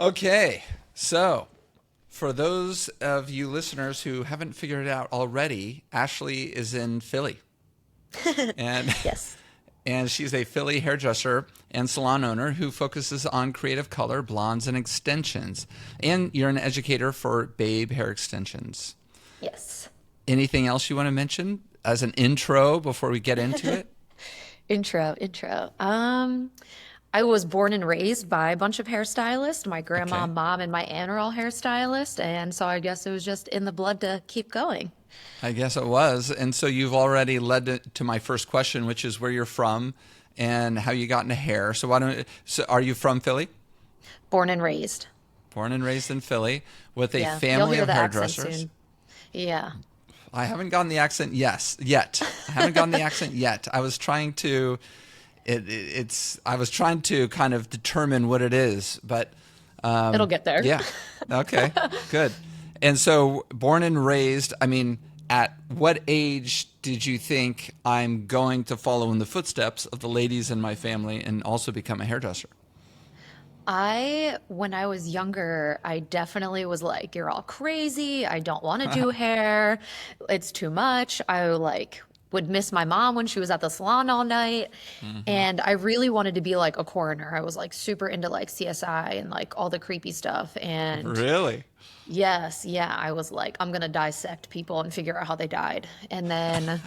Okay, so for those of you listeners who haven't figured it out already, Ashlie is in Philly, and Yes. and she's a Philly hairdresser and salon owner who focuses on creative color, blondes, and extensions. And you're an educator for Babe Hair Extensions. Yes. Anything else you want to mention as an intro before we get into it? Intro. I was born and raised by a bunch of hairstylists. My grandma, Okay. mom, and my aunt are all hairstylists, and so I guess it was just in the blood to keep going. I guess it was. And so you've already led to my first question, which is where you're from and how you got into hair. So are you from Philly? Born and raised. Born and raised in Philly with a Yeah, you'll family hear of the accent hairdressers. soon. Yeah. I haven't gotten the accent yet. I haven't gotten the accent yet. I was trying to I was trying to kind of determine what it is, but It'll get there. yeah. Okay. Good. And so born and raised, I mean, at what age did you think I'm going to follow in the footsteps of the ladies in my family and also become a hairdresser? When I was younger, I definitely was like, you're all crazy. I don't want to do hair. It's too much. I would miss my mom when she was at the salon all night. Hmm. And I really wanted to be like a coroner. I was like super into like CSI and like all the creepy stuff. And Really? yes, yeah, I was like, I'm gonna dissect people and figure out how they died. And then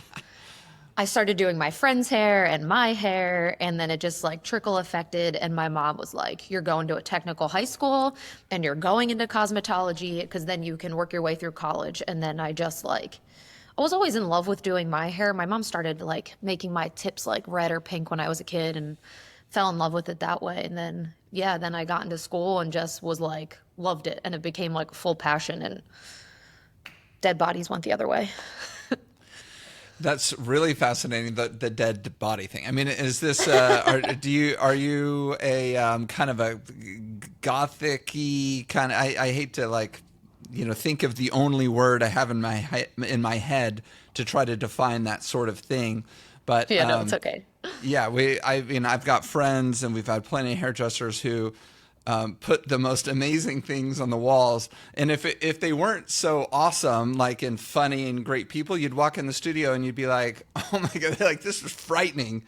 I started doing my friend's hair and my hair, and then it just like trickle affected. And my mom was like, you're going to a technical high school and you're going into cosmetology because then you can work your way through college. And then I was always in love with doing my hair. My mom started like making my tips like red or pink when I was a kid and fell in love with it that way. And then, yeah, then I got into school and just was like, loved it. And it became like a full passion, and dead bodies went the other way. That's really fascinating. The dead body thing. I mean, is this? Are you a kind of a gothic-y kind of? I hate to think of the only word I have in my head to try to define that sort of thing, but Yeah, no, it's okay. yeah, I've got friends and we've had plenty of hairdressers who put the most amazing things on the walls. And if they weren't so awesome, like and funny and great people, you'd walk in the studio and you'd be like, oh my God, like this was frightening.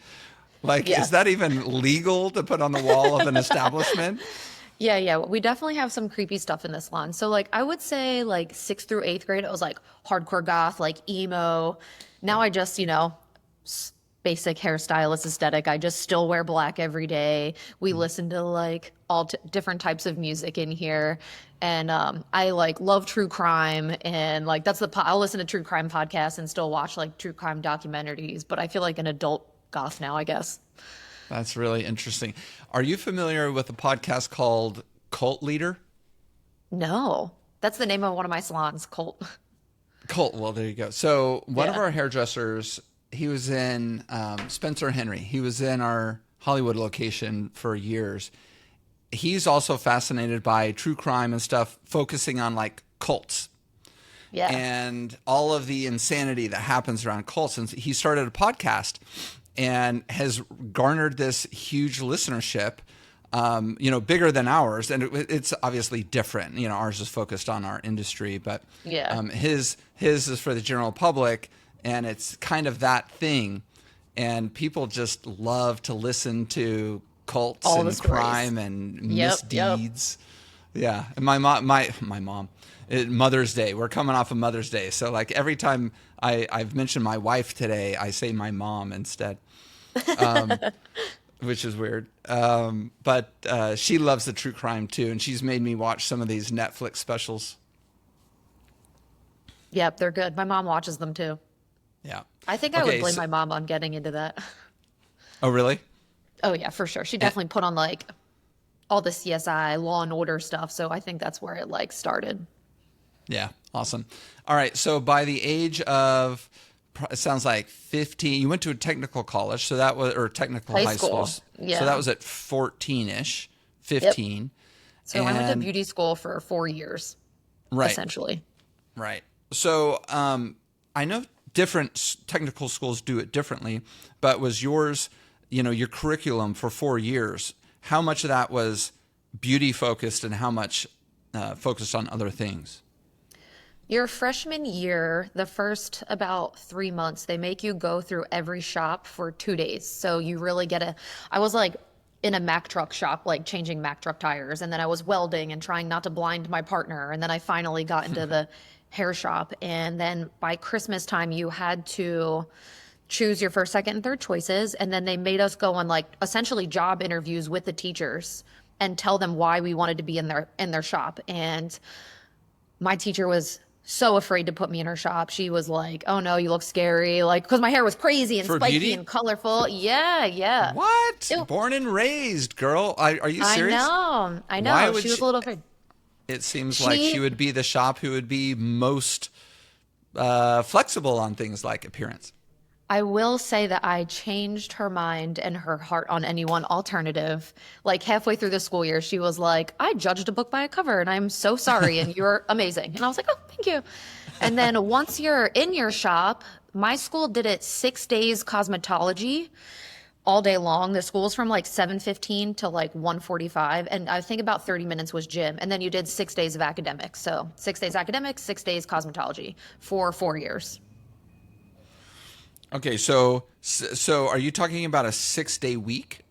Like, is Yes. that even legal to put on the wall of an establishment? Yeah. We definitely have some creepy stuff in this salon. So like I would say like sixth through eighth grade, it was like hardcore goth, like emo. Now I just, basic hairstylist aesthetic. I just still wear black every day. We listen to like different types of music in here. And I like love true crime, and like I'll listen to true crime podcasts and still watch like true crime documentaries, but I feel like an adult goth now, I guess. That's really interesting. Are you familiar with a podcast called Cult Leader? No. That's the name of one of my salons, Colt. Cult. Well, there you go. So one of Yeah. our hairdressers, he was in Spencer Henry. He was in our Hollywood location for years. He's also fascinated by true crime and stuff, focusing on like cults Yeah. and all of the insanity that happens around cults. And he started a podcast and has garnered this huge listenership, bigger than ours. And it's obviously different. Ours is focused on our industry, but Yeah. his is for the general public, and it's kind of that thing. And people just love to listen to cults All the and stories. crime and Yep. misdeeds. Yeah, and my mom, Mother's Day. We're coming off of Mother's Day, so like every time I've mentioned my wife today, I say my mom instead, which is weird. But she loves the true crime too, and she's made me watch some of these Netflix specials. Yep, they're good. My mom watches them too. Yeah. I think I would Okay. blame So, my mom on getting into that. oh, really? Oh yeah, for sure. She Eh, definitely put on like all the CSI, Law and Order stuff, so I think that's where it like started. Yeah. Awesome. All right. So by the age of, it sounds like 15, you went to a technical college, so that was, or technical High high school. school. So that Yeah. was at 14-ish, Yep. 15. So I went to And beauty school for 4 years, right. essentially. Right. So I know different technical schools do it differently, but was yours, your curriculum for 4 years, how much of that was beauty focused and how much focused on other things? Your freshman year, the first about 3 months, they make you go through every shop for 2 days. So you really get I was like in a Mack truck shop, like changing Mack truck tires. And then I was welding and trying not to blind my partner. And then I finally got into the hair shop. And then by Christmas time, you had to choose your first, second, and third choices. And then they made us go on like essentially job interviews with the teachers and tell them why we wanted to be in their shop. And my teacher was so afraid to put me in her shop. She was like, "Oh no, you look scary." Like, because my hair was crazy and For spiky beauty? and colorful. Yeah, yeah. What? Ew. Born and raised, girl. Are you I serious? know. I Why know. would She was she? a little afraid. It seems like She she would be the shop who would be most flexible on things like appearance. I will say that I changed her mind and her heart on anyone alternative. Like halfway through the school year, she was like, "I judged a book by a cover and I'm so sorry and you're amazing." And I was like, "Oh, thank you." And then once you're in your shop, my school did it 6 days cosmetology all day long. The school's from like 7:15 to like 1:45, and I think about 30 minutes was gym. And then you did 6 days of academics. So 6 days academics, 6 days cosmetology for 4 years. Okay, so are you talking about a 6-day week,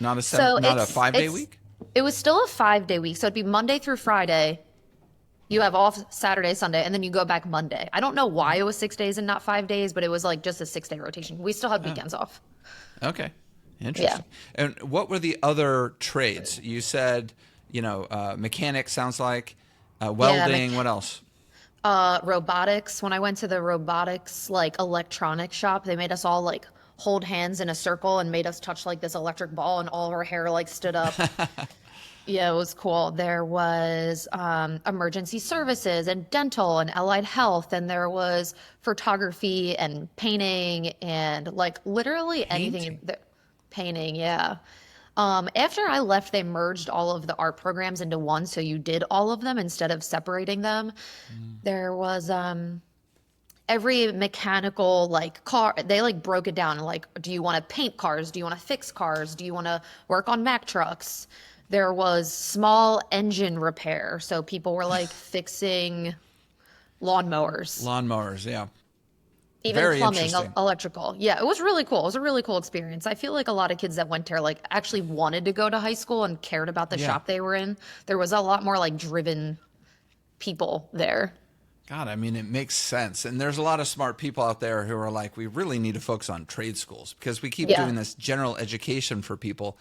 not a So not a 5-day week? it was still a 5 day week. So it'd be Monday through Friday. You have off Saturday, Sunday, and then you go back Monday. I don't know why it was 6 days and not 5 days, but it was like just a 6 day rotation. We still had weekends off. Okay, interesting. And what were the other trades? You said, mechanic sounds like, welding. What else? Robotics. When I went to the robotics, like electronic shop, they made us all like hold hands in a circle and made us touch like this electric ball, and all of our hair like stood up. Yeah, it was cool. There was emergency services and dental and allied health, and there was photography and painting and like literally anything. Painting, yeah. After I left, they merged all of the art programs into one, so you did all of them instead of separating them. There was every mechanical like car, they like broke it down like, do you want to paint cars? Do you want to fix cars? Do you want to work on Mack trucks? There was small engine repair, so people were like fixing lawnmowers, Yeah. even Very plumbing, interesting. electrical. Yeah, it was really cool. It was a really cool experience. I feel like a lot of kids that went there like actually wanted to go to high school and cared about the Yeah. shop they were in. There was a lot more like driven people there. God, I mean, it makes sense. And there's a lot of smart people out there who are like, we really need to focus on trade schools because we keep Yeah. doing this general education for people.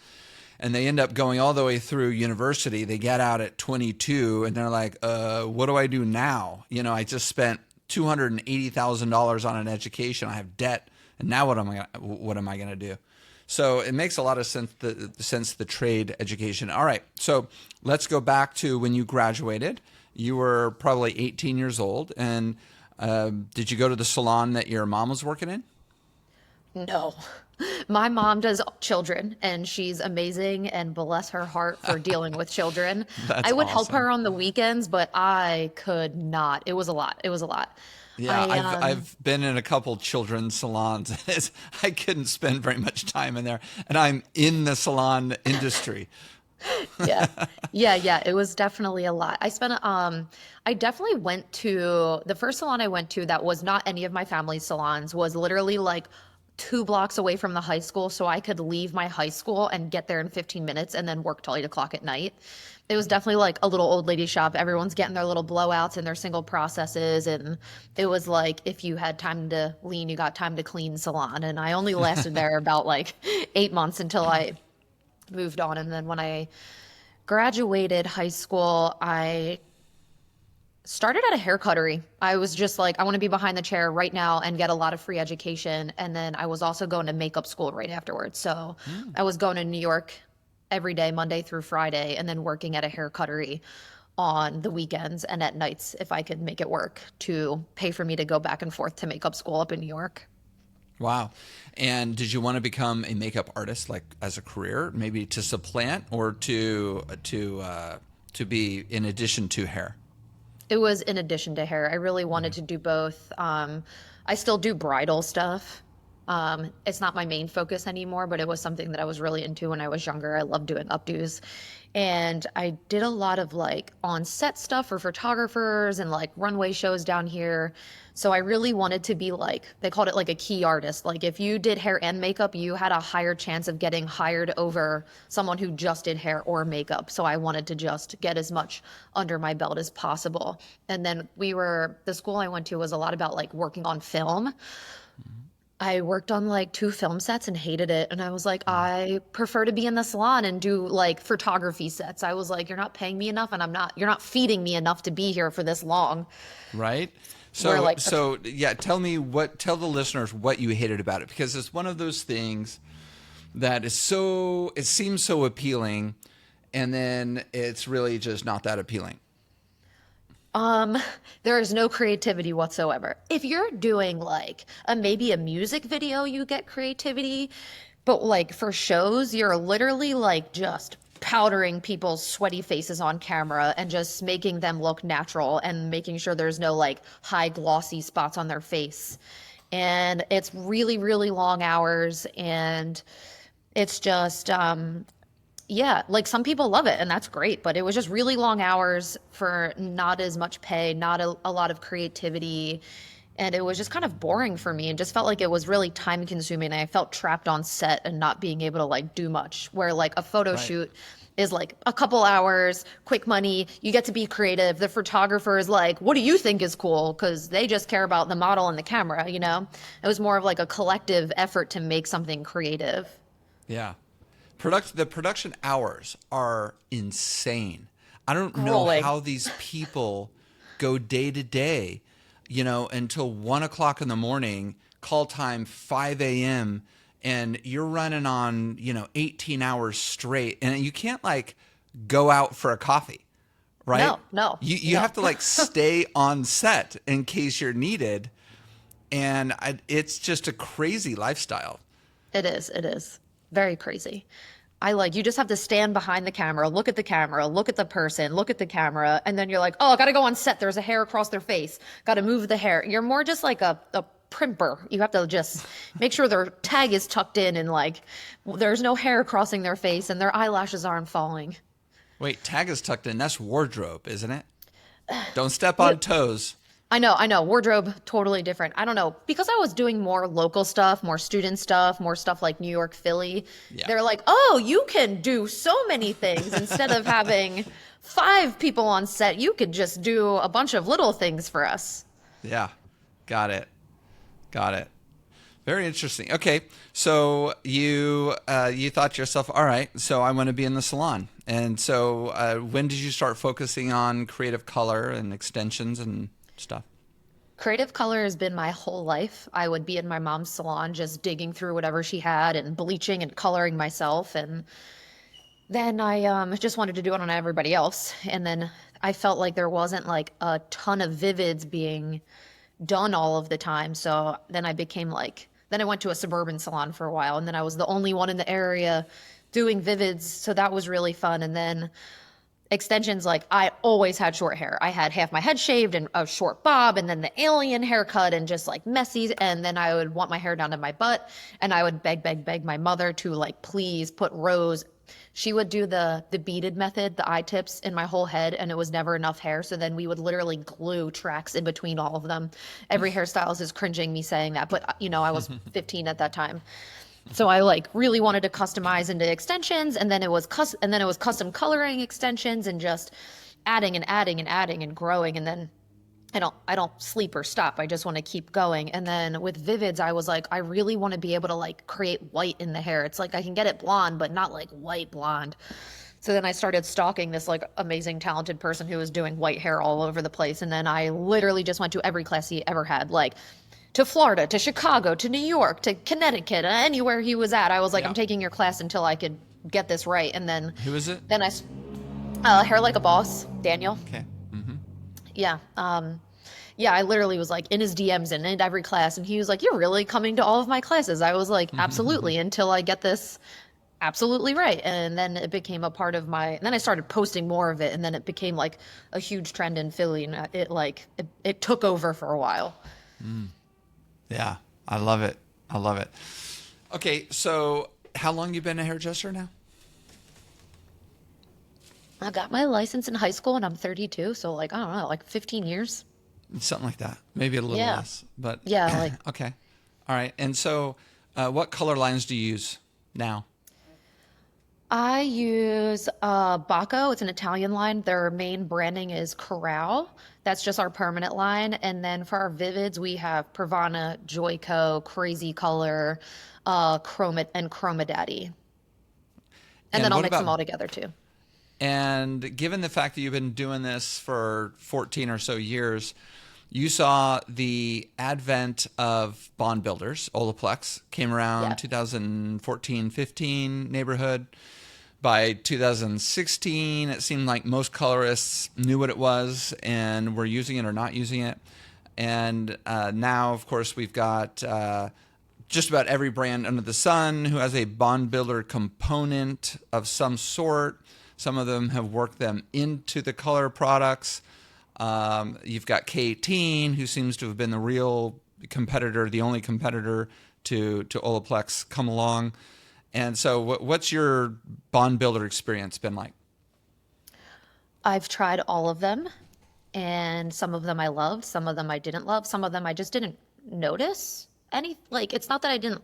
And they end up going all the way through university. They get out at 22 and they're like, what do I do now? I just spent $280,000 on an education. I have debt. And now what am I going to do? So it makes a lot of sense, the trade education. All right. So let's go back to when you graduated. You were probably 18 years old. And did you go to the salon that your mom was working in? No. My mom does children and she's amazing, and bless her heart for dealing with children. That's I would help awesome. her on the weekends, but I could not. It was a lot. It was a lot. Yeah, I I've been in a couple children's salons. I couldn't spend very much time in there, and I'm in the salon industry. yeah. Yeah. It was definitely a lot. I definitely went to the first salon I went to that was not any of my family's salons, was literally like 2 blocks away from the high school. So I could leave my high school and get there in 15 minutes and then work till 8 o'clock at night. It was definitely like a little old lady shop. Everyone's getting their little blowouts and their single processes. And it was like, if you had time to lean, you got time to clean salon. And I only lasted there about like 8 months until I moved on. And then when I graduated high school, I started at a hair cuttery. I was just like, I want to be behind the chair right now and get a lot of free education. And then I was also going to makeup school right afterwards. So I was going to New York every day, Monday through Friday, and then working at a hair cuttery on the weekends and at nights if I could make it work to pay for me to go back and forth to makeup school up in New York. Wow. And did you want to become a makeup artist, like as a career, maybe to supplant or to be in addition to hair? It was in addition to hair. I really wanted to do both. I still do bridal stuff. It's not my main focus anymore, but it was something that I was really into when I was younger. I loved doing updos. And I did a lot of like on set stuff for photographers and like runway shows down here. So I really wanted to be like, they called it like a key artist. Like if you did hair and makeup, you had a higher chance of getting hired over someone who just did hair or makeup. So I wanted to just get as much under my belt as possible. And then the school I went to was a lot about like working on film. I worked on like 2 film sets and hated it. And I was like, I prefer to be in the salon and do like photography sets. I was like, you're not paying me enough and you're not feeding me enough to be here for this long. Right. Where So, like, so yeah, tell the listeners what you hated about it, because it's one of those things that it seems so appealing, and then it's really just not that appealing. there is no creativity whatsoever. If you're doing like maybe a music video, you get creativity, but like for shows, you're literally like just powdering people's sweaty faces on camera and just making them look natural and making sure there's no like high glossy spots on their face. And it's really, really long hours, and it's just yeah, like some people love it and that's great, but it was just really long hours for not as much pay, not a lot of creativity. And it was just kind of boring for me and just felt like it was really time consuming. And I felt trapped on set and not being able to like do much. Where like a photo Right. shoot is like a couple hours, quick money, you get to be creative. The photographer is like, what do you think is cool? Because they just care about the model and the camera, you know? It was more of like a collective effort to make something creative. Yeah. The production hours are insane. I don't know Grueling. how these people go day to day, until 1 o'clock in the morning, call time 5 a.m., and you're running on, 18 hours straight, and you can't like go out for a coffee, right? You No. have to like stay on set in case you're needed. And it's just a crazy lifestyle. It is. It is. Very crazy. You just have to stand behind the camera, look at the camera, look at the person, look at the camera, and then you're like, oh, I gotta go on set. There's a hair across their face. Gotta move the hair. You're more just like a primper. You have to just make sure their tag is tucked in and like there's no hair crossing their face and their eyelashes aren't falling. Wait, tag is tucked in. That's wardrobe, isn't it? Don't step on toes. I know. Wardrobe, totally different. I don't know. Because I was doing more local stuff, more student stuff, more stuff like New York, Philly. Yeah. They're like, oh, you can do so many things. Instead of having 5 people on set, you could just do a bunch of little things for us. Yeah. Got it. Very interesting. Okay, so you thought to yourself, all right, so I want to be in the salon. And so when did you start focusing on creative color and extensions and stuff? Creative color has been my whole life. I would be in my mom's salon just digging through whatever she had and bleaching and coloring myself. And then I just wanted to do it on everybody else. And then I felt like there wasn't like a ton of vivids being done all of the time. So then then I went to a suburban salon for a while, and then I was the only one in the area doing vivids. So that was really fun. And then extensions, like I always had short hair. I had half my head shaved and a short bob and then the alien haircut and just like messy. And then I would want my hair down to my butt, and I would beg my mother to like, please put rows. She would do the beaded method, the eye tips in my whole head, and it was never enough hair. So then we would literally glue tracks in between all of them. Every hairstylist is cringing me saying that, but I was 15 at that time. So I like really wanted to customize into extensions, and then it was custom coloring extensions and just adding and adding and adding and growing. And then I don't sleep or stop. I just want to keep going. And then with Vivids, I was like, I really want to be able to like create white in the hair. It's like I can get it blonde, but not like white blonde. So then I started stalking this like amazing, talented person who was doing white hair all over the place. And then I literally just went to every class he ever had, like to Florida, to Chicago, to New York, to Connecticut, anywhere he was at. I was like, Yeah. I'm taking your class until I could get this right. And then Who is it? then Hair Like a Boss, Daniel. Okay. Mm-hmm. Yeah. Yeah, I literally was like in his DMs and in every class, and he was like, you're really coming to all of my classes. I was like, absolutely, until I get this absolutely right. And then it became a part of and then I started posting more of it, and then it became like a huge trend in Philly, and it took over for a while. Yeah, I love it. Okay, so how long you been a hairdresser now? I got my license in high school and I'm 32, so like I don't know, like 15 years. Something like that. Maybe a little Yeah. less, but Yeah, like okay. All right. And so, what color lines do you use now? I use Bacco. It's an Italian line. Their main branding is Corral. That's just our permanent line. And then for our Vivids, we have Pravana, Joico, Crazy Color, Chroma Daddy. And then And I'll what mix them about, all together too. and given the fact that you've been doing this for 14 or so years, you saw the advent of bond builders. Olaplex came Yeah. around 2014, 15 neighborhood. By 2016, it seemed like most colorists knew what it was and were using it or not using it. And now, of course, we've got just about every brand under the sun who has a bond builder component of some sort. Some of them have worked them into the color products. You've got K18, who seems to have been the real competitor, the only competitor to Olaplex come along. And so, what's your bond builder experience been like? I've tried all of them, and some of them I loved, some of them I didn't love, some of them I just didn't notice any, like it's not that I didn't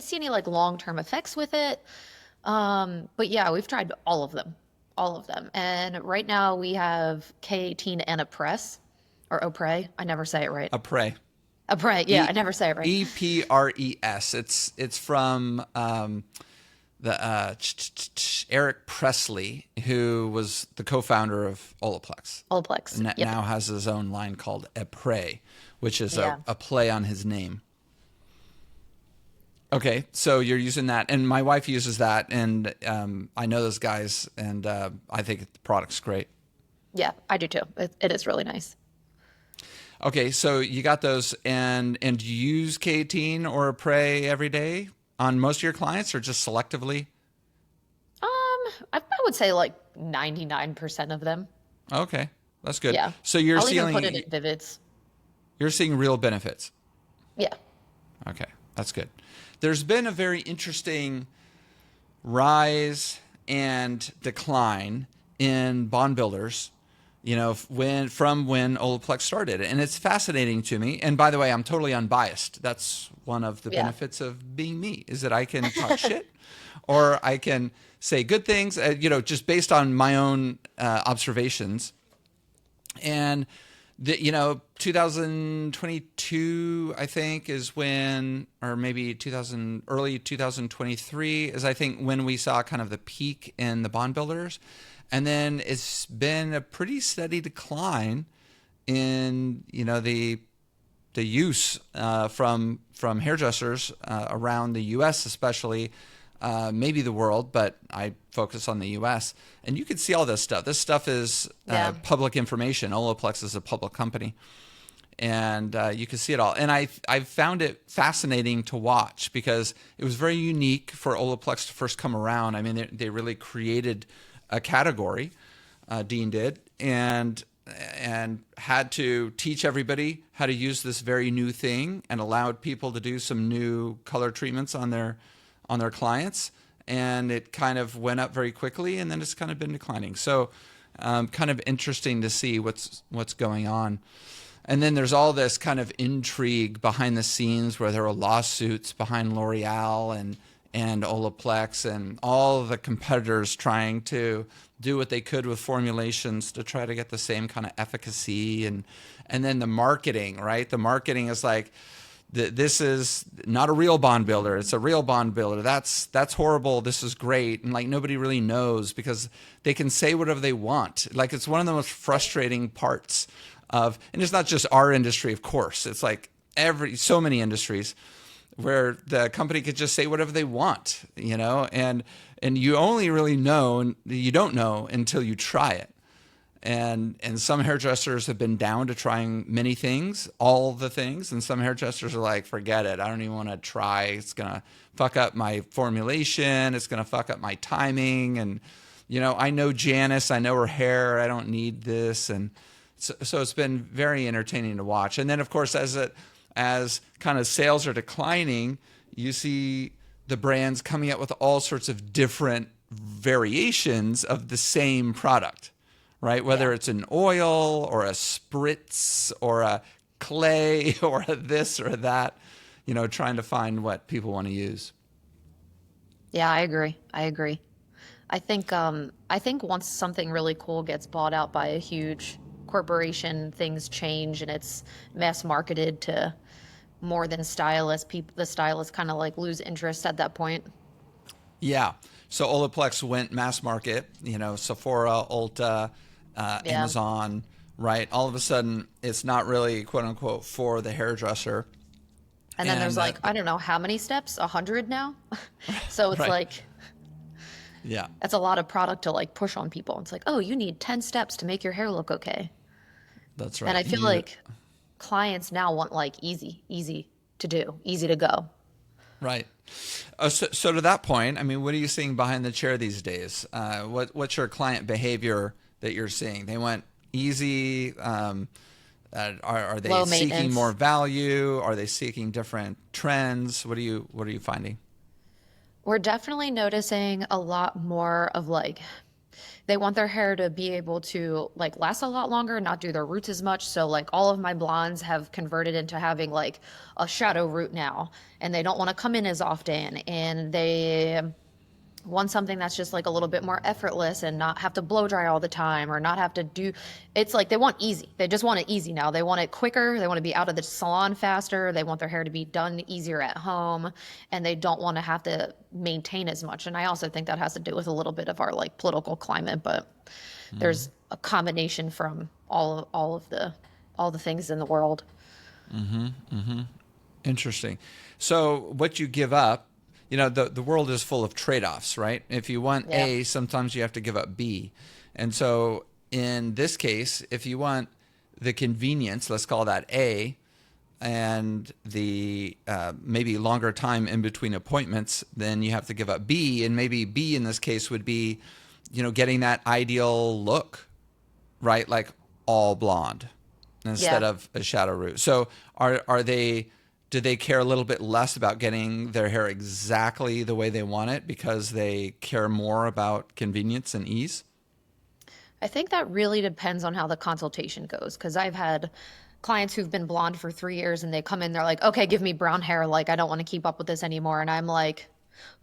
see any like long-term effects with it. But yeah, we've tried all of them, all of them. And right now we have K18 and a press or Opre. I never say it right. A Prey. A Prey. Yeah, E I never say it right. EPRES. It's from the Eric Presley, who was the co-founder of Olaplex. Olaplex. Yep. Now has his own line called Epre, which is Yeah. a play on his name. Okay, so you're using that, and my wife uses that, and I know those guys, and I think the product's great. Yeah, I do too. It is really nice. Okay, so you got those, and do you use K18 or a Prey every day on most of your clients, or just selectively? I would say like 99% of them. Okay, that's good. Yeah. So you're I'll even put it seeing in Vivids. you're seeing real benefits. Yeah. Okay, that's good. There's been a very interesting rise and decline in bond builders, when Olaplex started, and it's fascinating to me. And by the way, I'm totally unbiased. That's one of the Yeah. benefits of being me, is that I can talk shit, or I can say good things, just based on my own observations. And 2022, I think, is when, or maybe early 2023 is, I think, when we saw kind of the peak in the bond builders. And then it's been a pretty steady decline in, the use from hairdressers around the U.S. especially, maybe the world, but I focus on the U.S. And you can see all this stuff. This stuff is Yeah. public information. Olaplex is a public company, and you can see it all. And I found it fascinating to watch because it was very unique for Olaplex to first come around. I mean, they really created a category, Dean did, and had to teach everybody how to use this very new thing, and allowed people to do some new color treatments on their clients, and it kind of went up very quickly, and then it's kind of been declining. So kind of interesting to see what's going on. And then there's all this kind of intrigue behind the scenes where there are lawsuits behind L'Oreal and Olaplex and all the competitors trying to do what they could with formulations to try to get the same kind of efficacy. And then the marketing, right? The marketing is like, this is not a real bond builder. It's a real bond builder. That's horrible. This is great. And like, nobody really knows because they can say whatever they want. Like, it's one of the most frustrating parts of, and it's not just our industry, of course. It's like so many industries where the company could just say whatever they want, and you only really know, you don't know until you try it. And some hairdressers have been down to trying many things, all the things, and some hairdressers are like, forget it, I don't even want to try. It's gonna fuck up my formulation, it's gonna fuck up my timing, and I know Janice, I know her hair, I don't need this. And so it's been very entertaining to watch. And then of course, as kind of sales are declining, you see the brands coming up with all sorts of different variations of the same product, right? Yeah. Whether it's an oil or a spritz or a clay or a this or that, trying to find what people want to use. Yeah, I agree. I agree. I think once something really cool gets bought out by a huge corporation, things change and it's mass marketed to more than stylists. People, the stylists kind of like lose interest at that point. Yeah. So Olaplex went mass market, Sephora, Ulta, Yeah. Amazon, right? All of a sudden, it's not really quote unquote for the hairdresser. And then there's And like, I don't know how many steps, 100 now. So it's right. like, Yeah. that's a lot of product to like push on people. It's like, oh, you need 10 steps to make your hair look okay. That's And right. I feel like clients now want like easy to do, easy to go. Right. So to that point, I mean, what are you seeing behind the chair these days? What's your client behavior that you're seeing? They want easy. Are they Low seeking more maintenance. value? Are they seeking different trends? What are you finding? We're definitely noticing a lot more of like they want their hair to be able to like last a lot longer, not do their roots as much. So like all of my blondes have converted into having like a shadow root now, and they don't want to come in as often, and they want something that's just like a little bit more effortless and not have to blow dry all the time or not have to do it's like they want easy. They just want it easy now. They want it quicker. They want to be out of the salon faster. They want their hair to be done easier at home, and they don't want to have to maintain as much. And I also think that has to do with a little bit of our like political climate, but there's a combination from all the things in the world. Interesting. So what you give up, the world is full of trade-offs, right? If you want Yeah. A, sometimes you have to give up B. And so in this case, if you want the convenience, let's call that A, and the maybe longer time in between appointments, then you have to give up B. And maybe B in this case would be, getting that ideal look, right? Like all blonde instead Yeah. of a shadow root. So are they do they care a little bit less about getting their hair exactly the way they want it because they care more about convenience and ease? I think that really depends on how the consultation goes. Because I've had clients who've been blonde for 3 years and they come in, they're like, okay, give me brown hair. Like, I don't want to keep up with this anymore. And I'm like,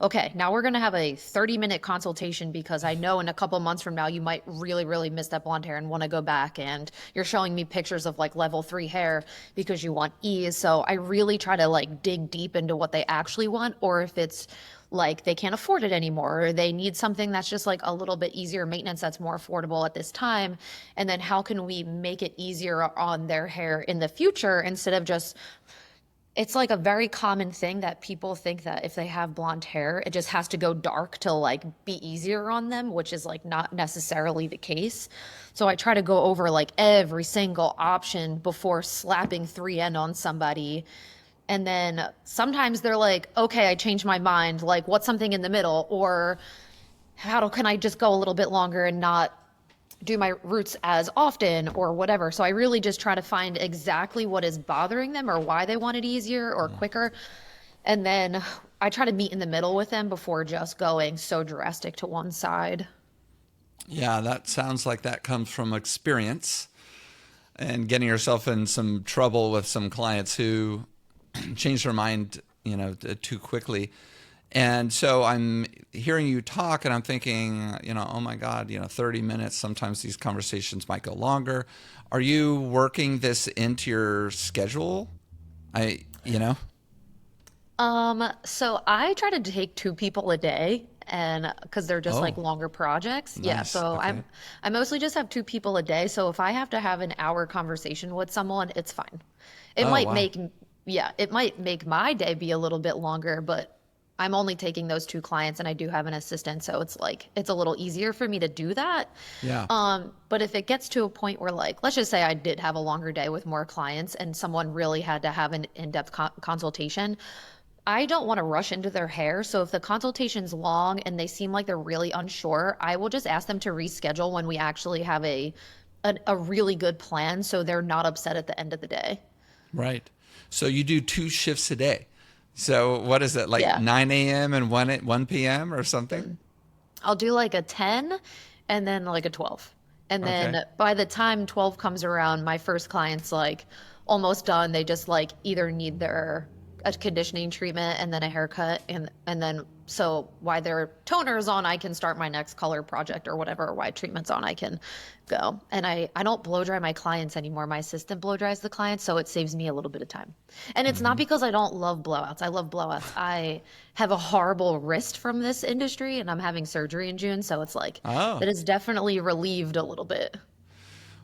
okay, now we're going to have a 30-minute consultation because I know in a couple months from now you might really miss that blonde hair and want to go back. And you're showing me pictures of like level 3 hair because you want ease. So I really try to like dig deep into what they actually want, or if it's like they can't afford it anymore, or they need something that's just like a little bit easier maintenance that's more affordable at this time. And then how can we make it easier on their hair in the future instead of just it's like a very common thing that people think that if they have blonde hair, it just has to go dark to like be easier on them, which is like not necessarily the case. So I try to go over like every single option before slapping 3N on somebody. And then sometimes they're like, okay, I changed my mind. Like, what's something in the middle? Or can I just go a little bit longer and not do my roots as often or whatever. So I really just try to find exactly what is bothering them or why they want it easier or quicker. And then I try to meet in the middle with them before just going so drastic to one side. Yeah, that sounds like that comes from experience and getting yourself in some trouble with some clients who change their mind, too quickly. And so I'm hearing you talk and I'm thinking, oh my God, 30 minutes, sometimes these conversations might go longer. Are you working this into your schedule? I, you know, So I try to take 2 people a day and because they're just like oh, longer projects. Yeah. nice. So Okay. I mostly just have 2 people a day. So if I have to have an hour conversation with someone, it's fine. It Oh, might wow. make, yeah, it might make my day be a little bit longer, but I'm only taking those 2 clients and I do have an assistant. So it's like, it's a little easier for me to do that. Yeah. But if it gets to a point where like, let's just say I did have a longer day with more clients and someone really had to have an in-depth consultation, I don't want to rush into their hair. So if the consultation's long and they seem like they're really unsure, I will just ask them to reschedule when we actually have a really good plan so they're not upset at the end of the day. Right. So you do 2 shifts a day. So what is it, like Yeah. 9 a.m. and 1 p.m. or something? I'll do like a 10 and then like a 12. And Okay. then by the time 12 comes around, my first client's like almost done. They just like either need their a conditioning treatment and then a haircut and then so while their toner is on, I can start my next color project or whatever, or while treatment's on, I can go. And I don't blow dry my clients anymore. My assistant blow dries the clients, so it saves me a little bit of time. And it's not Hmm. because I don't love blowouts. I love blowouts. I have a horrible wrist from this industry and I'm having surgery in June, so it's like Oh. that is definitely relieved a little bit.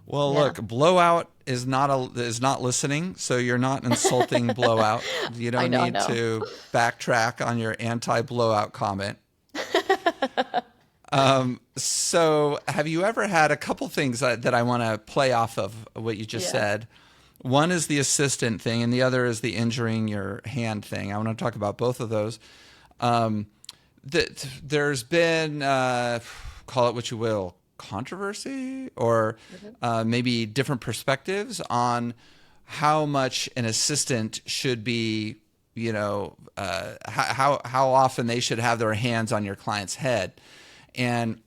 Well, Yeah. look, blowout is not listening, so you're not insulting blowout. You I don't know, I need know. to backtrack on your anti-blowout comment. So, have you ever had a couple things that I want to play off of what you just Yeah. said? One is the assistant thing, and the other is the injuring your hand thing. I want to talk about both of those. Um, there's been, call it what you will, controversy or Mhm. maybe different perspectives on how much an assistant should be, how often they should have their hands on your client's head. And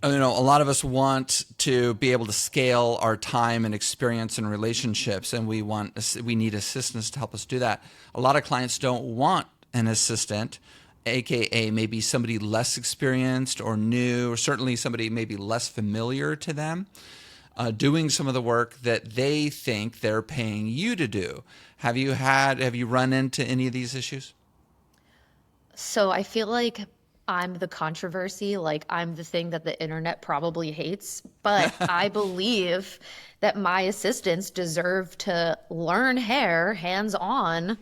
a lot of us want to be able to scale our time and experience and relationships, and we need assistants to help us do that. A lot of clients don't want an assistant, aka maybe somebody less experienced or new, or certainly somebody maybe less familiar to them, doing some of the work that they think they're paying you to do. Have you run into any of these issues? So I feel like I'm the controversy, like I'm the thing that the internet probably hates, but I believe that my assistants deserve to learn hair hands on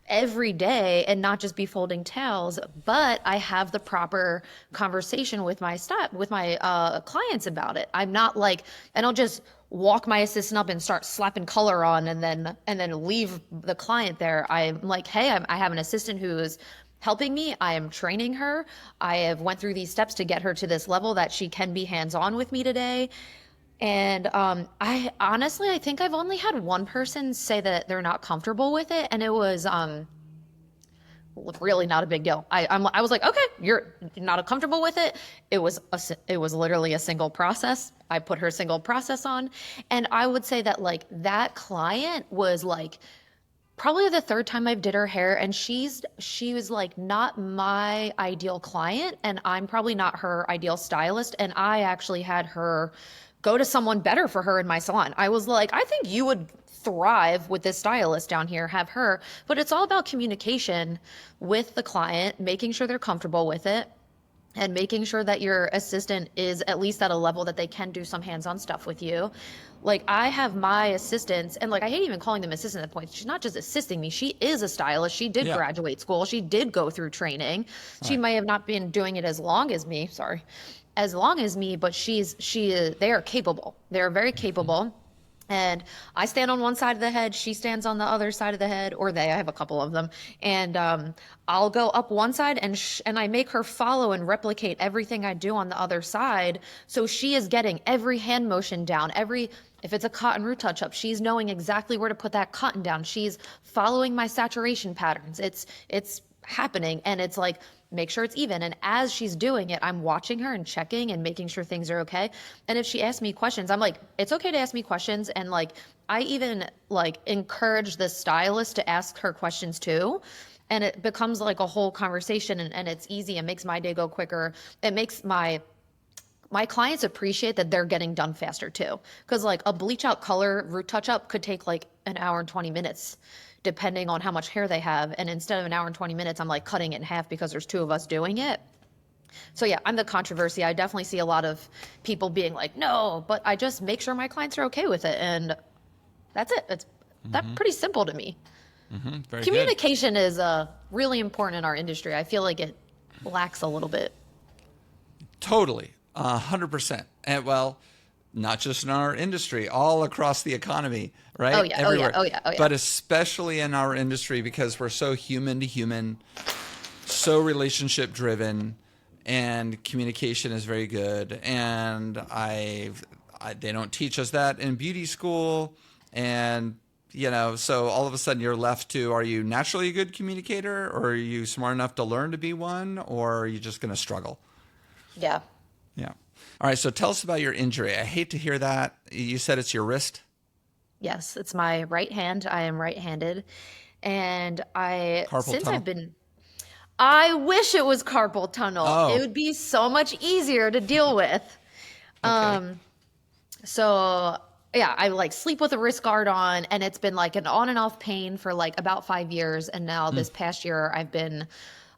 every day and not just be folding towels, but I have the proper conversation with my staff, with my clients about it. I'm not like, I don't just walk my assistant up and start slapping color on and then leave the client there. I'm like, hey, I have an assistant who is helping me. I am training her. I have went through these steps to get her to this level that she can be hands-on with me today. And I honestly, I think I've only had one person say that they're not comfortable with it, and it was really not a big deal. I was like, okay, you're not comfortable with it. It was literally a single process. I put her single process on, and I would say that like that client was like probably the third time I've did her hair, and she was like not my ideal client, and I'm probably not her ideal stylist, and I actually had her go to someone better for her in my salon. I was like, I think you would thrive with this stylist down here, have her. But it's all about communication with the client, making sure they're comfortable with it and making sure that your assistant is at least at a level that they can do some hands-on stuff with you. Like I have my assistants, and like I hate even calling them assistant at the point. She's not just assisting me. She is a stylist. She did Yeah. graduate school. She did go through training. She Right. may have not been doing it as long as me, sorry, as long as me, but they are capable. They're very capable. And I stand on one side of the head, she stands on the other side of the head, or they, I have a couple of them. And I'll go up one side and I make her follow and replicate everything I do on the other side. So she is getting every hand motion down, if it's a cotton root touch up, she's knowing exactly where to put that cotton down. She's following my saturation patterns. It's happening, and it's like make sure it's even, and as she's doing it I'm watching her and checking and making sure things are okay. And if she asks me questions, I'm like, it's okay to ask me questions, and like I even like encourage the stylist to ask her questions too, and it becomes like a whole conversation, and it's easy. It makes my day go quicker. It makes my clients appreciate that they're getting done faster too. Because like a bleach out color root touch up could take like an hour and 20 minutes, depending on how much hair they have. And instead of an hour and 20 minutes, I'm like cutting it in half because there's two of us doing it. So yeah, I'm the controversy. I definitely see a lot of people being like, no, but I just make sure my clients are okay with it. And that's it. It's that Hmm. pretty simple to me. Hmm. Very good. Communication is really important in our industry. I feel like it lacks a little bit. Totally, 100%. And well, not just in our industry, all across the economy, Oh right? yeah, oh yeah, Everywhere. oh yeah, oh yeah. But especially in our industry because we're so human to human, so relationship driven, and communication is very good. And they don't teach us that in beauty school, and so all of a sudden you're left to, are you naturally a good communicator, or are you smart enough to learn to be one, or are you just going to struggle? Yeah. Yeah. All right. So tell us about your injury. I hate to hear that. You said it's your wrist? Yes, it's my right hand. I am right-handed. And Carpal tunnel? I wish it was carpal tunnel. It Oh, would be so much easier to deal with. okay. So yeah, I like sleep with a wrist guard on, and it's been like an on and off pain for like about 5 years. And now this past year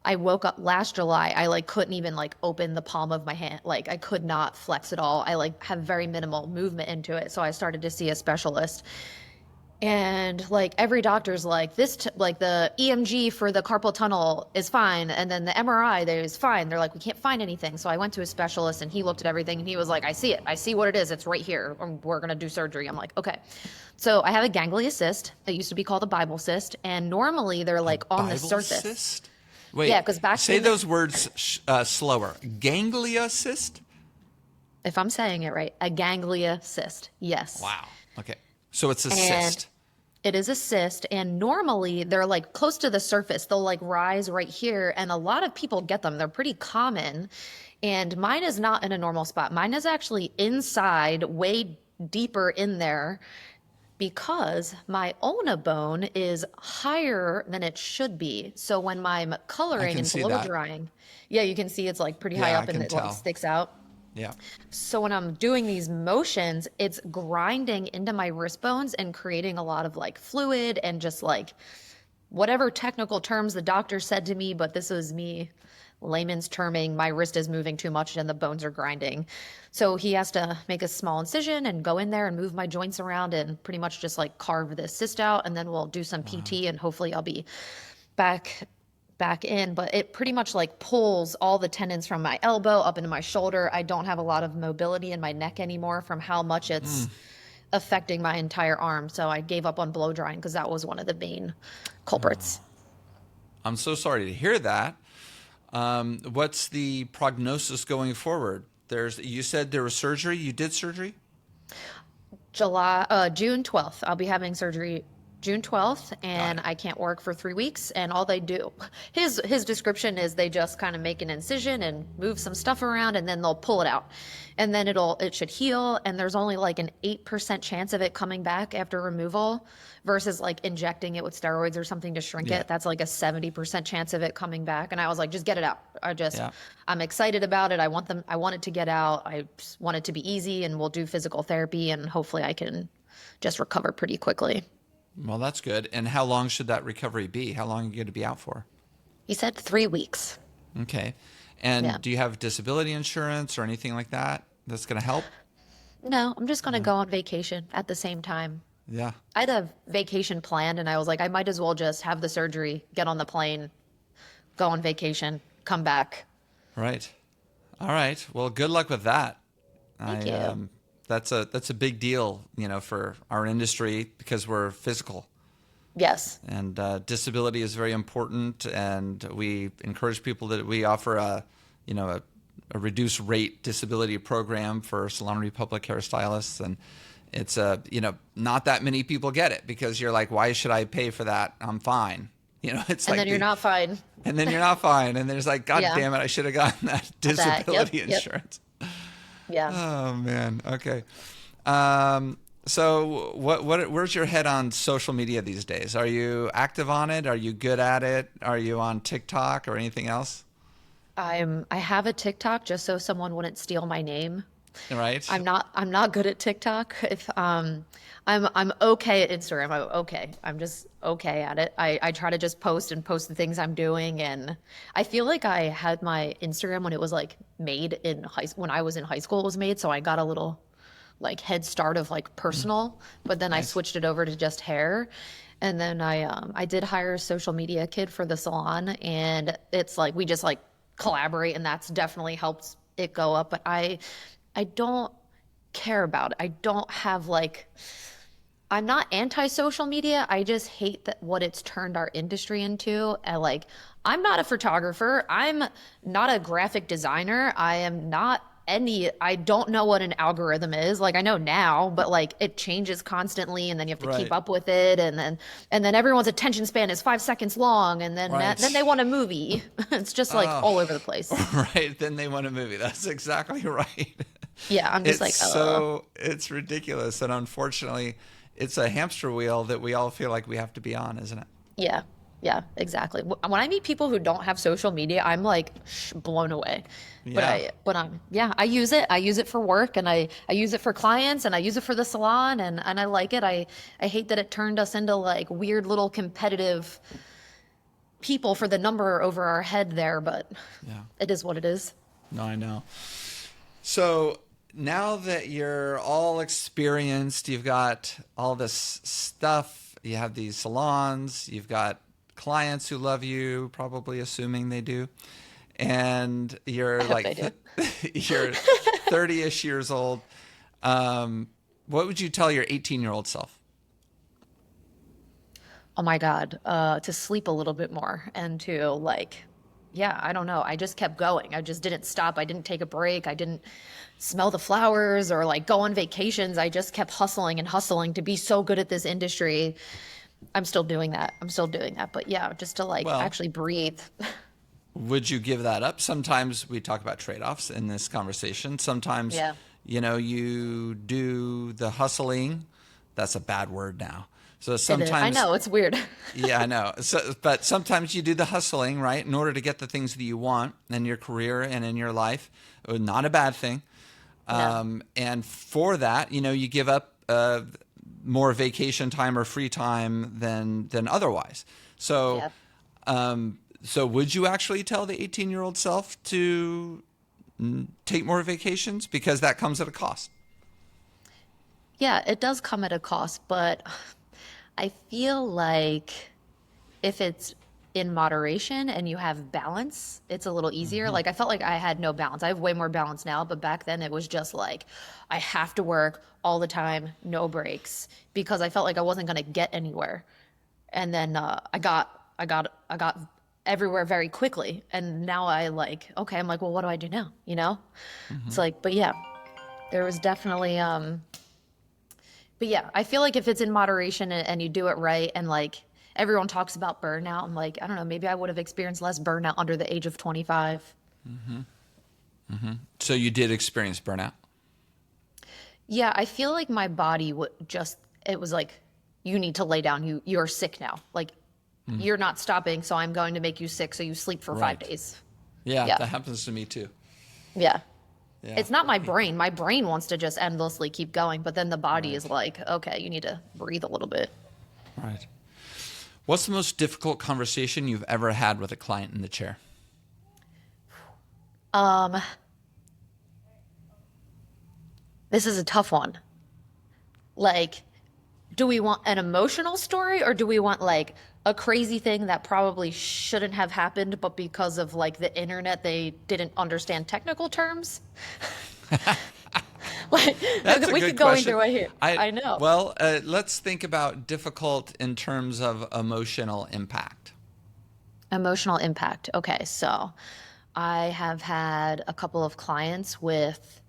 I woke up last July. I like couldn't even like open the palm of my hand. Like I could not flex at all. I like have very minimal movement into it. So I started to see a specialist. And like every doctor's like like the EMG for the carpal tunnel is fine, and then the MRI there is fine. They're like, we can't find anything. So I went to a specialist and he looked at everything and he was like, I see it. I see what it is. It's right here. We're gonna do surgery. I'm like, okay. So I have a ganglia cyst. It used to be called a Bible cyst, and normally they're like on the Bible surface. cyst? Wait, Yeah, because back say in the, those words slower. Ganglia cyst? if I'm saying it right, a ganglia cyst. Yes. Wow. Okay. So it's a And cyst. it is a cyst, and normally they're like close to the surface. They'll like rise right here, and a lot of people get them. They're pretty common, and mine is not in a normal spot. Mine is actually inside, way deeper in there, because my ulna bone is higher than it should be. So when I'm I coloring can and see blow that. drying, yeah, you can see it's like pretty high Yeah, I up and can it like tell. sticks out. Yeah. So when I'm doing these motions, it's grinding into my wrist bones and creating a lot of like fluid and just like whatever technical terms the doctor said to me, but this was me layman's terming, my wrist is moving too much and the bones are grinding. So he has to make a small incision and go in there and move my joints around and pretty much just like carve this cyst out, and then we'll do some PT and hopefully I'll be back in. But it pretty much like pulls all the tendons from my elbow up into my shoulder. I don't have a lot of mobility in my neck anymore from how much it's affecting my entire arm. So I gave up on blow drying because that was one of the main culprits. I'm so sorry to hear that. What's the prognosis going forward? You said there was surgery. You did surgery? June 12th. I'll be having surgery June 12th, and I can't work for 3 weeks. And all they do, his description is they just kind of make an incision and move some stuff around, and then they'll pull it out, and then it should heal. And there's only like an 8% chance of it coming back after removal, versus like injecting it with steroids or something to shrink Yeah. it. That's like a 70% chance of it coming back. And I was like, just get it out. Yeah. I'm excited about it. I want it to get out. I just want it to be easy, and we'll do physical therapy, and hopefully I can just recover pretty quickly. Well, that's good. And how long should that recovery be? How long are you going to be out for? He said 3 weeks. Okay. And Yeah. do you have disability insurance or anything like that that's going to help? No, I'm just going to go on vacation at the same time. Yeah. I had a vacation planned, and I was like, I might as well just have the surgery, get on the plane, go on vacation, come back. Right. All right. Well, good luck with that. Thank you. That's a big deal, for our industry because we're physical, Yes. and disability is very important. And we encourage people that we offer a reduced rate disability program for Salon Republic hairstylists, and it's not that many people get it because you're like, why should I pay for that? I'm fine. It's And like then you're not fine. and then you're not fine, and there's like, God Yeah. damn it, I should have gotten that disability Yep. insurance. Yeah. Oh man. Okay. So where's your head on social media these days? Are you active on it? Are you good at it? Are you on TikTok or anything else? I have a TikTok just so someone wouldn't steal my name. Right. I'm not good at TikTok. If I'm okay at Instagram. I'm just okay at it. I try to just post the things I'm doing, and I feel like I had my Instagram when it was like made when I was in high school, it was made, so I got a little like head start of like personal, but then I Nice. switched it over to just hair. And then I did hire a social media kid for the salon, and it's like we just like collaborate, and that's definitely helped it go up. But I don't care about it. I don't have like, I'm not anti-social media. I just hate that what it's turned our industry into. And like, I'm not a photographer. I'm not a graphic designer. I am not I don't know what an algorithm is. Like I know now, but like it changes constantly and then you have to keep Right. up with it. And then everyone's attention span is 5 seconds long. And then they Right. want a movie. It's just like Oh, all over the place. right. Then they want a movie. That's exactly right. Yeah. I'm just like, It's ridiculous. And unfortunately, it's a hamster wheel that we all feel like we have to be on, isn't it? yeah. Yeah, exactly. When I meet people who don't have social media, I'm like blown away. Yeah. Yeah, I use it. I use it for work and I use it for clients and I use it for the salon and I like it. I hate that it turned us into like weird little competitive people for the number over our head there, but Yeah. it is what it is. No, I know. So now that you're all experienced, you've got all this stuff, you have these salons, you've got clients who love you, probably assuming they do, and you're I hope like, they do. you're 30-ish years old. What would you tell your 18-year-old self? Oh my God, to sleep a little bit more and to like, yeah, I don't know. I just kept going. I just didn't stop. I didn't take a break. I didn't smell the flowers or like go on vacations. I just kept hustling and hustling to be so good at this industry. I'm still doing that. I'm still doing that. But yeah, just to like Well, actually breathe. would you give that up? Sometimes we talk about trade-offs in this conversation. Sometimes, Yeah, you do the hustling. That's a bad word now. So it is. I sometimes, know it's weird. yeah, I know. So, but sometimes you do the hustling, right, in order to get the things that you want in your career and in your life. Not a bad thing. No. And for that, you give up more vacation time or free time than otherwise. So, Yeah. so would you actually tell the 18-year-old self to take more vacations because that comes at a cost? Yeah, it does come at a cost, but I feel like if it's in moderation and you have balance, it's a little easier. Hmm. Like I felt like I had no balance. I have way more balance now, but back then it was just like I have to work all the time, no breaks, because I felt like I wasn't going to get anywhere. And then I got everywhere very quickly. And now okay, I'm like, well, what do I do now? It's like, but yeah, there was definitely but yeah, I feel like if it's in moderation and you do it right and like everyone talks about burnout, I'm like, I don't know, maybe I would have experienced less burnout under the age of 25. So you did experience burnout. Yeah, I feel like my body would just it was like you need to lay down. You're sick now. Like you're not stopping, so I'm going to make you sick so you sleep for 5 Right. days. Yeah, Yeah. that happens to me too. Yeah. Yeah. It's not my brain. My brain wants to just endlessly keep going, but then the body is like, okay, you need to breathe a little bit. Right. What's the most difficult conversation you've ever had with a client in the chair? Um, this is a tough one. Like, do we want an emotional story or do we want like a crazy thing that probably shouldn't have happened, but because of like the internet, they didn't understand technical terms? Like, That's a we good could go question. either way here. I know. Well, let's think about difficult in terms of emotional impact. Emotional impact. Okay, so I have had a couple of clients with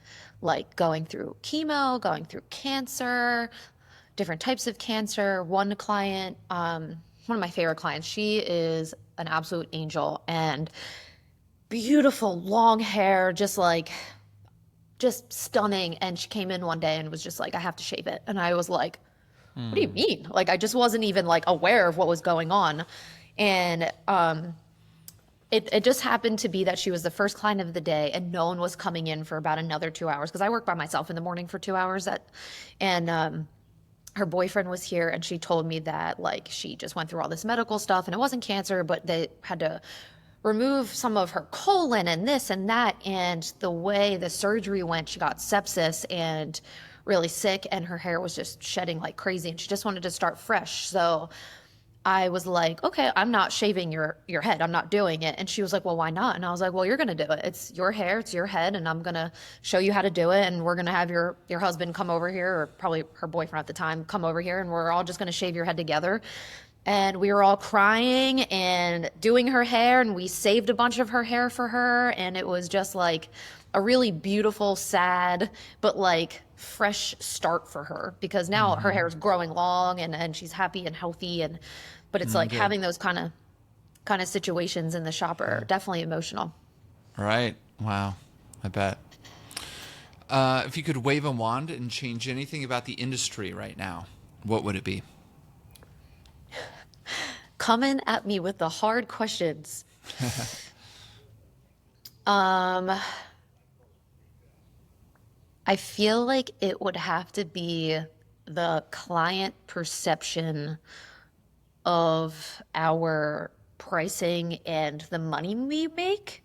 like going through chemo, going through cancer, different types of cancer. One client, one of my favorite clients, she is an absolute angel and beautiful long hair, just stunning. And she came in one day and was just like, I have to shave it. And I was like, what do you mean? Like, I just wasn't even like aware of what was going on. And it just happened to be that she was the first client of the day and no one was coming in for about another 2 hours because I work by myself in the morning for 2 hours. And her boyfriend was here and she told me that like she just went through all this medical stuff and it wasn't cancer, but they had to remove some of her colon and this and that. And the way the surgery went, she got sepsis and really sick and her hair was just shedding like crazy and she just wanted to start fresh. So I was like, okay, I'm not shaving your head. I'm not doing it. And she was like, well, why not? And I was like, well, you're going to do it. It's your hair. It's your head. And I'm going to show you how to do it. And we're going to have your husband come over here, or probably her boyfriend at the time, come over here. And we're all just going to shave your head together. and we were all crying and doing her hair, and we saved a bunch of her hair for her, and it was just like a really beautiful, sad, but like fresh start for her, because now her hair is growing long, and she's happy and healthy, and but it's like Good. having those kind of situations in the shop are definitely emotional. Right. Wow. I bet. If you could wave a wand and change anything about the industry right now, what would it be? Coming at me with the hard questions. Um, I feel like it would have to be the client perception of our pricing and the money we make,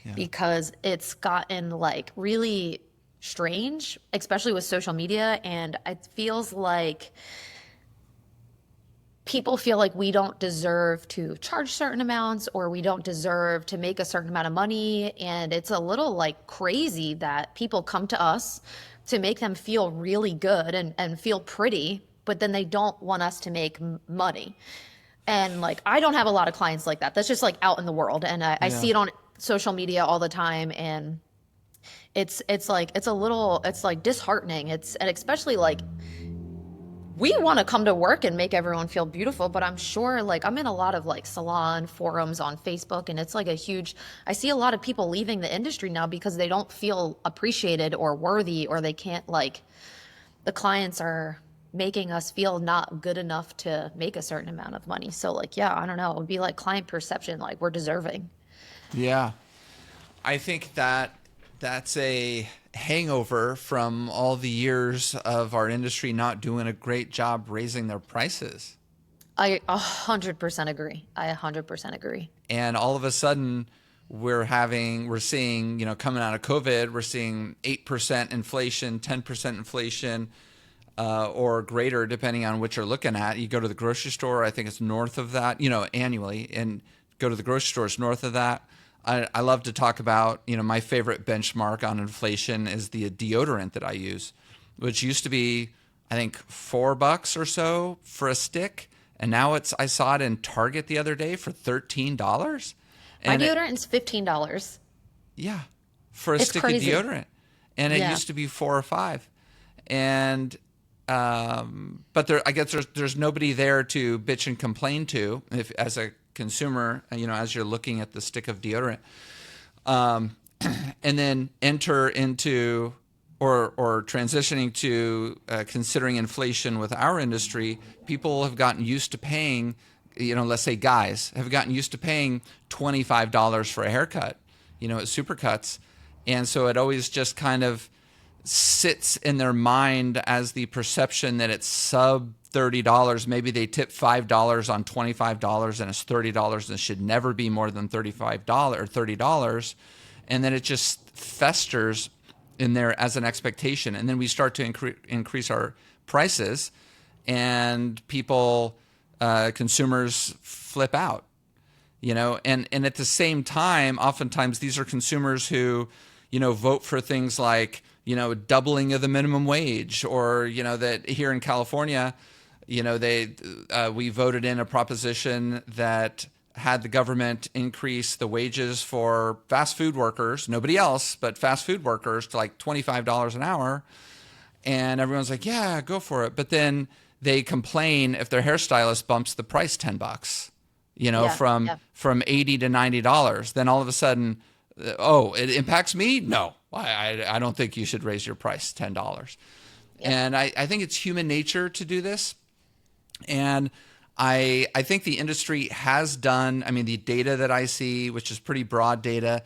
Yeah. because it's gotten like really strange, especially with social media. And it feels like people feel like we don't deserve to charge certain amounts, or we don't deserve to make a certain amount of money. And it's a little like crazy that people come to us to make them feel really good and feel pretty, but then they don't want us to make money. And like, I don't have a lot of clients like that. That's just like out in the world. And I Yeah. see it on social media all the time. And it's like, it's like disheartening. And especially like, we want to come to work and make everyone feel beautiful, but I'm sure like I'm in a lot of like salon forums on Facebook, and it's like I see a lot of people leaving the industry now because they don't feel appreciated or worthy, or they can't like, the clients are making us feel not good enough to make a certain amount of money. So like, yeah, I don't know. It would be like client perception, like we're deserving. Yeah. I think that that's a hangover from all the years of our industry not doing a great job raising their prices. I 100% agree. I 100% agree. And all of a sudden we're seeing, coming out of COVID, we're seeing 8% inflation, 10% inflation, or greater, depending on what you're looking at. You go to the grocery store, I think it's north of that, annually, and go to the grocery store, it's north of that. I love to talk about, my favorite benchmark on inflation is the deodorant that I use, which used to be, I think, $4 or so for a stick. And now I saw it in Target the other day for $13. My And deodorant's $15. yeah, for a It's stick of crazy. deodorant. And it Yeah. used to be 4 or 5. And but I guess there's nobody there to bitch and complain to, if as a consumer, as you're looking at the stick of deodorant, and then enter into or transitioning to considering inflation with our industry. People have gotten used to paying, let's say guys have gotten used to paying $25 for a haircut, at Supercuts, and so it always just kind of sits in their mind as the perception that it's sub $30. Maybe they tip $5 on $25 and it's $30, and it should never be more than $35 or $30. And then it just festers in there as an expectation. And then we start to increase our prices, and people, consumers flip out, and at the same time, oftentimes these are consumers who, vote for things like, doubling of the minimum wage, or, that here in California, we voted in a proposition that had the government increase the wages for fast food workers, nobody else, but fast food workers, to like $25 an hour. And everyone's like, yeah, go for it. But then they complain if their hairstylist bumps the price $10, Yeah. from Yeah. from $80 to $90. Then all of a sudden, oh, it impacts me? No, I don't think you should raise your price $10. Yep. And I think it's human nature to do this. And I think the industry has done, the data that I see, which is pretty broad data,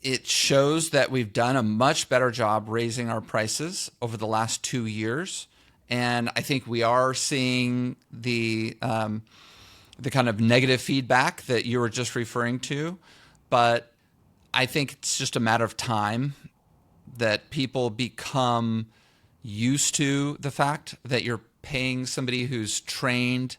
it shows that we've done a much better job raising our prices over the last 2 years. And I think we are seeing the kind of negative feedback that you were just referring to. But I think it's just a matter of time that people become used to the fact that you're paying somebody who's trained,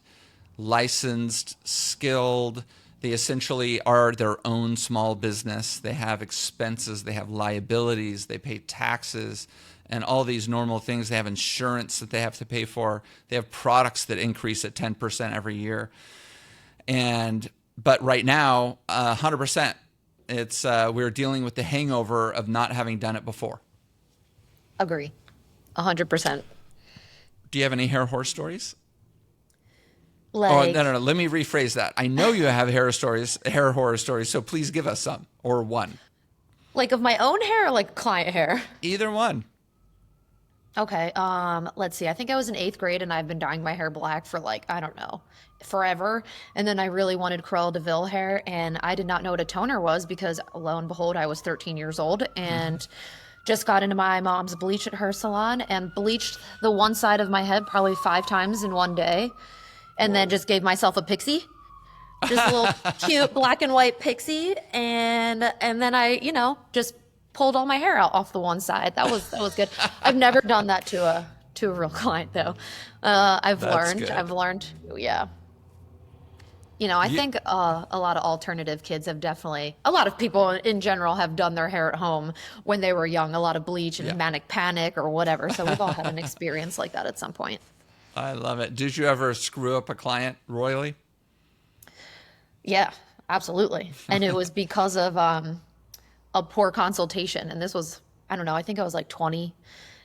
licensed, skilled. They essentially are their own small business. They have expenses, they have liabilities, they pay taxes, and all these normal things. They have insurance that they have to pay for. They have products that increase at 10% every year. But right now, 100%, it's we're dealing with the hangover of not having done it before. Agree. 100%. Do you have any hair horror stories? Like, Oh, no. Let me rephrase that. I know you have hair horror stories, so please give us some, or one. like of my own hair or like client hair? Either one. Okay. Let's see. I think I was in 8th grade and I've been dyeing my hair black for like, I don't know, forever. And then I really wanted Cruella de Vil hair and I did not know what a toner was because lo and behold, I was 13 years old and just got into my mom's bleach at her salon and bleached the one side of my head probably 5 times in one day. And then just gave myself a pixie. Just a little cute black and white pixie. And then I, just pulled all my hair out off the one side. That was good. I've never done that to a real client though. I've learned, yeah. I think a lot of alternative kids have a lot of people in general have done their hair at home when they were young, a lot of bleach and manic panic or whatever. So we've all had an experience like that at some point. I love it. Did you ever screw up a client royally? Yeah, absolutely. And it was because of a poor consultation. And this was, I don't know, I think I was like 20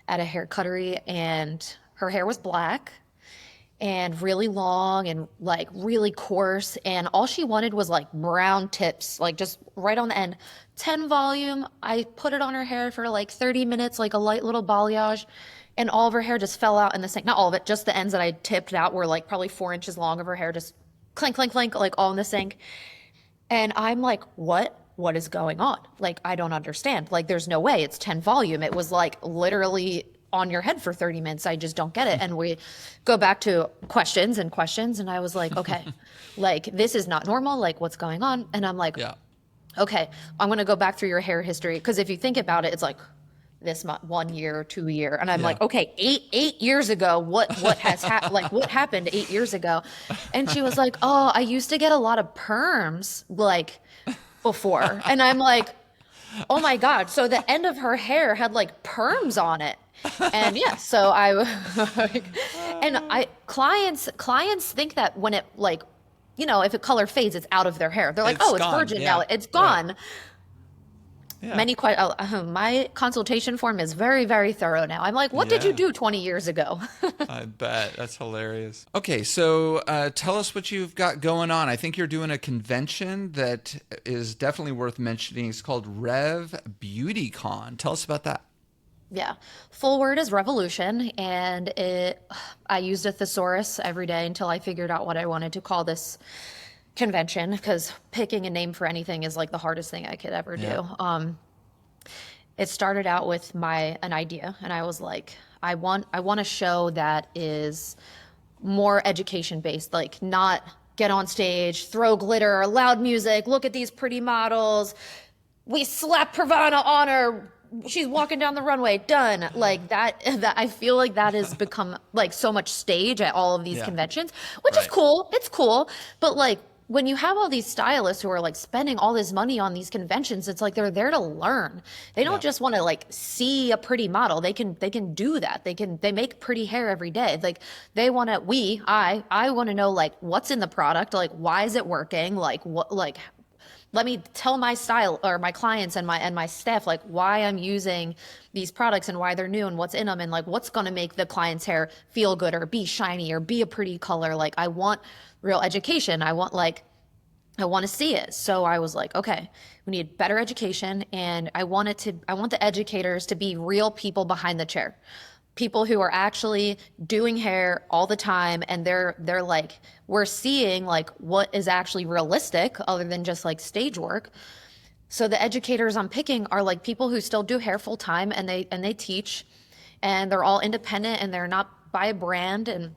at a hair cuttery and her hair was black and really long and like really coarse. And all she wanted was like brown tips, like just right on the end. 10 volume. I put it on her hair for like 30 minutes, like a light little balayage. And all of her hair just fell out in the sink. Not all of it, just the ends that I tipped out were like probably 4 inches long of her hair, just clink, clink, clink, like all in the sink. And I'm like, what is going on? Like, I don't understand. Like, there's no way. It's 10 volume. It was like literally on your head for 30 minutes. I just don't get it. And we go back to questions. And I was like, okay, like, this is not normal. Like, what's going on? And I'm like, okay, I'm going to go back through your hair history. Because if you think about it, it's like, this month, 1 year, 2 year. And I'm like, okay, eight years ago, what has happened? Like what happened 8 years ago? And she was like, oh, I used to get a lot of perms like before. And I'm like, oh my God. So the end of her hair had like perms on it. And so clients think that when it like, if a color fades, it's out of their hair. They're like, it's virgin now. It's gone. Right. Yeah. My consultation form is very, very thorough now. I'm like, what did you do 20 years ago? I bet. That's hilarious. Okay, so tell us what you've got going on. I think you're doing a convention that is definitely worth mentioning. It's called Rev Beauty Con. Tell us about that. Yeah. Full word is revolution. And I used a thesaurus every day until I figured out what I wanted to call this convention, because picking a name for anything is like the hardest thing I could ever do. It started out with an idea, and I was like, I want a show that is more education based, like not get on stage, throw glitter, loud music, look at these pretty models, we slap Pravana on her, she's walking down the runway, done. Like that I feel like that has become like so much stage at all of these conventions, which is cool. It's cool, but like when you have all these stylists who are like spending all this money on these conventions, it's like they're there to learn. They don't just want to like see a pretty model. They can do that. They make pretty hair every day. Like they want to, I want to know like what's in the product, like why is it working? Like what, like let me tell my style or my clients and my staff like why I'm using these products and why they're new and what's in them and like what's going to make the client's hair feel good or be shiny or be a pretty color. Like I want real education. I want to see it. So I was like, okay, we need better education. And I want the educators to be real people behind the chair. People who are actually doing hair all the time. And they're like, we're seeing like what is actually realistic other than just like stage work. So the educators I'm picking are like people who still do hair full time and they teach, and they're all independent and they're not by a brand. And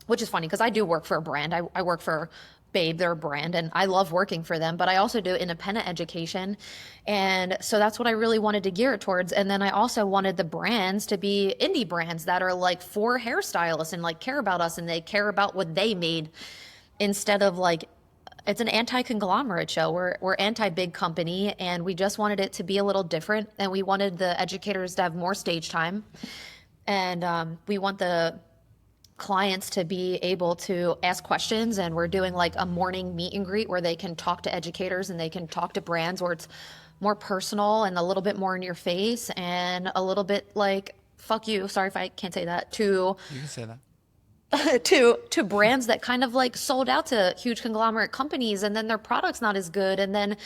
which is funny because I do work for a brand. I work for Babe, they're a brand, and I love working for them, but I also do independent education. And so that's what I really wanted to gear it towards. And then I also wanted the brands to be indie brands that are like for hairstylists and like care about us and they care about what they made instead of like It's an anti-conglomerate show. We're anti-big company, and we just wanted it to be a little different. And we wanted the educators to have more stage time, and we want the clients to be able to ask questions. And we're doing like a morning meet and greet where they can talk to educators and they can talk to brands, where it's more personal and a little bit more in your face and a little bit like fuck you. Sorry if I can't say that to You can say that. to brands that kind of like sold out to huge conglomerate companies, and then their product's not as good, and then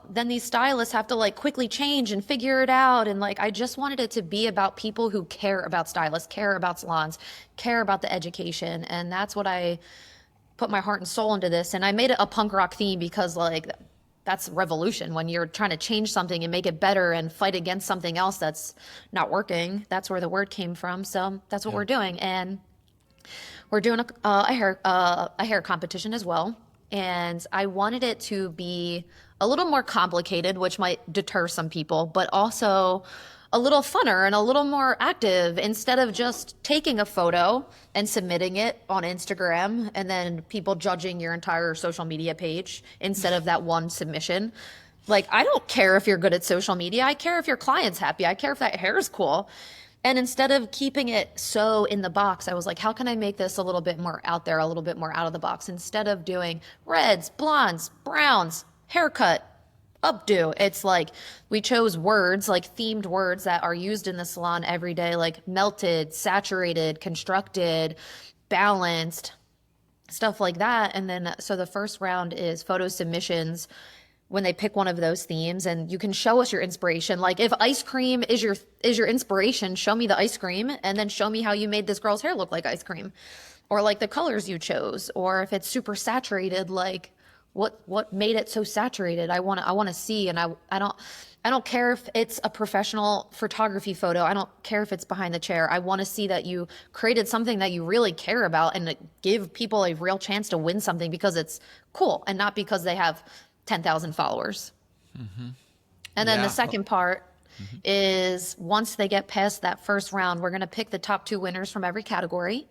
then these stylists have to like quickly change and figure it out. And like I just wanted it to be about people who care about stylists, care about salons, care about the education, and that's what I put my heart and soul into this. And I made it a punk rock theme because like that's revolution. When you're trying to change something and make it better and fight against something else that's not working, that's where the word came from. So that's what we're doing. And we're doing a hair competition as well, and I wanted it to be a little more complicated, which might deter some people, but also a little funner and a little more active. Instead of just taking a photo and submitting it on Instagram and then people judging your entire social media page instead of that one submission. Like, I don't care if you're good at social media. I care if your client's happy. I care if that hair is cool. And instead of keeping it so in the box, I was like, how can I make this a little bit more out there, a little bit more out of the box? Instead of doing reds, blondes, browns, haircut, updo, it's like we chose words, like themed words that are used in the salon every day, like melted, saturated, constructed, balanced, stuff like that. And then so the first round is photo submissions when they pick one of those themes, and you can show us your inspiration. Like if ice cream is your inspiration, show me the ice cream and then show me how you made this girl's hair look like ice cream, or like the colors you chose. Or if it's super saturated, like what made it so saturated? I want to see. And I don't care if it's a professional photography photo. I don't care if it's behind the chair. I want to see that you created something that you really care about and give people a real chance to win something because it's cool and not because they have 10,000 followers. And then the second part is once they get past that first round, we're going to pick the top 2 winners from every category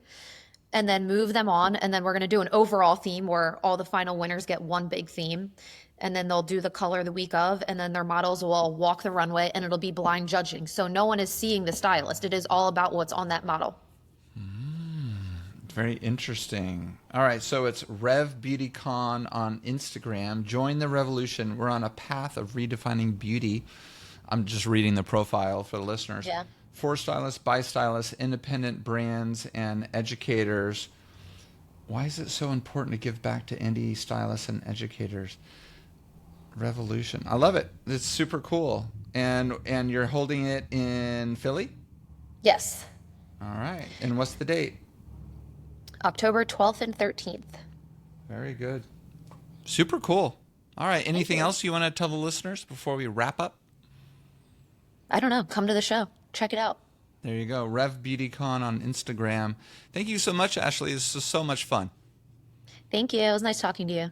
and then move them on. And then we're going to do an overall theme where all the final winners get one big theme. And then they'll do the color the week of, and then their models will walk the runway, and it'll be blind judging. So no one is seeing the stylist. It is all about what's on that model. Very interesting. All right, so it's Rev Beauty Con on Instagram. Join the revolution. We're on a path of redefining beauty. I'm just reading the profile for the listeners. Yeah. For stylists, by stylists, independent brands, and educators. Why is it so important to give back to indie stylists and educators? Revolution. I love it. It's super cool. And you're holding it in Philly? Yes. All right. And what's the date? October 12th and 13th. Very good. Super cool. All right. Anything else you want to tell the listeners before we wrap up? I don't know. Come to the show. Check it out. There you go. Rev Beauty Con on Instagram. Thank you so much, Ashlie. This was so much fun. Thank you. It was nice talking to you.